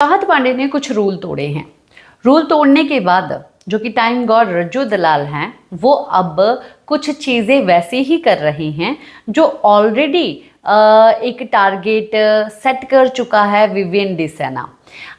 चाहत पांडे ने कुछ रूल तोड़े हैं। रूल तोड़ने के बाद जो कि टाइम गॉड रज्जू दलाल हैं वो अब कुछ चीज़ें वैसे ही कर रही हैं जो ऑलरेडी एक टारगेट सेट कर चुका है विवियन डी सेना।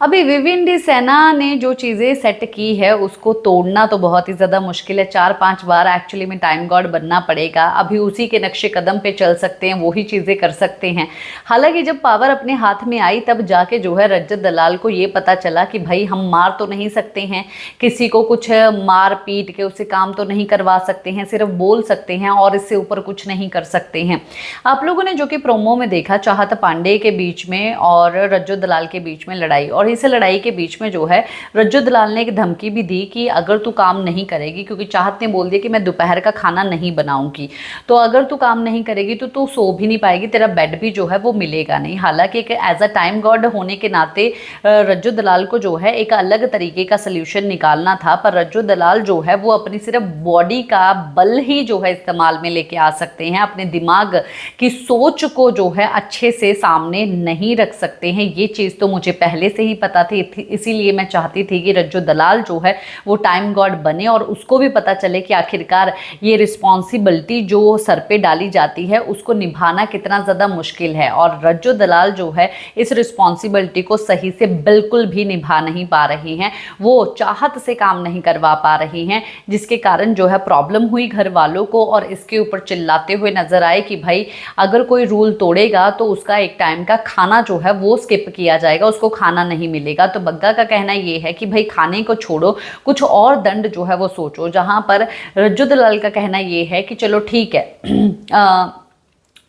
अभी विवियन डी सेना ने जो चीज़ें सेट की है उसको तोड़ना तो बहुत ही ज़्यादा मुश्किल है। 4-5 बार एक्चुअली में टाइम गॉड बनना पड़ेगा। अभी उसी के नक्शे कदम पे चल सकते हैं, वही चीज़ें कर सकते हैं। हालांकि जब पावर अपने हाथ में आई तब जाके जो है रजत दलाल को ये पता चला कि भाई हम मार तो नहीं सकते हैं, किसी को कुछ मार पीट के उससे काम तो नहीं करवा सकते हैं, सिर्फ बोल सकते हैं और इससे ऊपर कुछ नहीं कर सकते हैं। आप लोगों ने जो कि प्रोमो में देखा चाहत पांडे के बीच में और रज्जू दलाल के बीच में लड़ाई, और इस लड़ाई के बीच में जो है रज्जू दलाल ने एक धमकी भी दी कि अगर तू काम नहीं करेगी, क्योंकि चाहत ने बोल दिया कि मैं दोपहर का खाना नहीं बनाऊंगी, तो अगर तू काम नहीं करेगी तो तू सो भी नहीं पाएगी, तेरा बेड भी जो है वो मिलेगा नहीं। हालांकि एक एज अ टाइम गॉड होने के नाते रज्जू दलाल को जो है एक अलग तरीके का सल्यूशन निकालना था, पर रज्जू दलाल जो है वो अपनी सिर्फ बॉडी का बल ही जो है इस्तेमाल में लेके आ सकते हैं, अपने दिमाग की सोच को जो है अच्छे से सामने नहीं रख सकते हैं। ये चीज़ तो मुझे पहले से ही पता थी, इसीलिए मैं चाहती थी कि रज्जू दलाल जो है वो टाइम गॉड बने और उसको भी पता चले कि आखिरकार ये रिस्पॉन्सिबिलिटी जो सर पे डाली जाती है उसको निभाना कितना ज़्यादा मुश्किल है। और रज्जू दलाल जो है इस रिस्पॉन्सिबिलिटी को सही से बिल्कुल भी निभा नहीं पा रही हैं, वो चाहत से काम नहीं करवा पा रही हैं, जिसके कारण जो है प्रॉब्लम हुई घर वालों को और इसके ऊपर चिल्लाते हुए नजर आए कि भाई अगर कोई रूल तोड़ेगा तो उसका एक टाइम का खाना जो है वो स्किप किया जाएगा, उसको खाना नहीं मिलेगा। तो बग्गा का कहना ये है कि भाई खाने को छोड़ो, कुछ और दंड जो है वो सोचो, जहां पर रज्जू दलाल का कहना ये है कि चलो ठीक है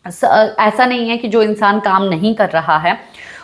ऐसा नहीं है कि जो इंसान काम नहीं कर रहा है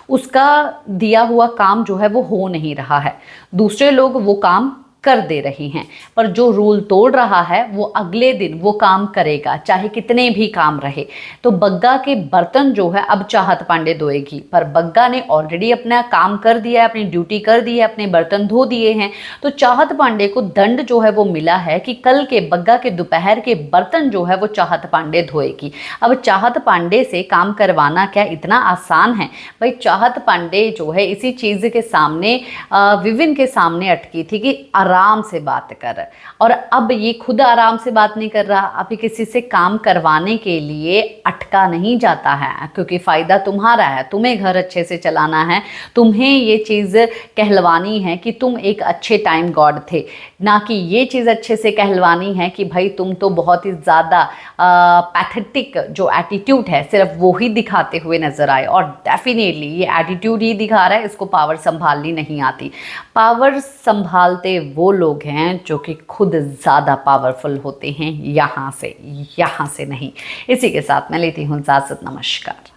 उसका दिया हुआ काम जो है वो हो नहीं रहा है, दूसरे लोग वो काम कर दे रही हैं, पर जो रूल तोड़ रहा है वो अगले दिन वो काम करेगा चाहे कितने भी काम रहे। तो बग्गा के बर्तन जो है अब चाहत पांडे धोएगी, पर बग्गा ने ऑलरेडी अपना काम कर दिया है, अपनी ड्यूटी कर दी है, अपने बर्तन धो दिए हैं। तो चाहत पांडे को दंड जो है वो मिला है कि कल के बग्गा के दोपहर के बर्तन जो है वो चाहत पांडे धोएगी। अब चाहत पांडे से काम करवाना क्या इतना आसान है? भाई चाहत पांडे जो है इसी चीज़ के सामने विविन के सामने अटकी थी कि आराम से बात कर, और अब ये खुद आराम से बात नहीं कर रहा। अभी किसी से काम करवाने के लिए अटका नहीं जाता है, क्योंकि फ़ायदा तुम्हारा है, तुम्हें घर अच्छे से चलाना है, तुम्हें ये चीज़ कहलवानी है कि तुम एक अच्छे टाइम गॉड थे, ना कि ये चीज़ अच्छे से कहलवानी है कि भाई तुम तो बहुत ही ज़्यादा पैथेटिक जो एटीट्यूड है सिर्फ वो ही दिखाते हुए नज़र आए। और डेफिनेटली ये एटीट्यूड ही दिखा रहा है, इसको पावर संभालनी नहीं आती। पावर संभालते वो लोग हैं जो कि खुद ज़्यादा पावरफुल होते हैं, यहाँ से नहीं। इसी के साथ मैं लेती हूँ इजाज़त। नमस्कार।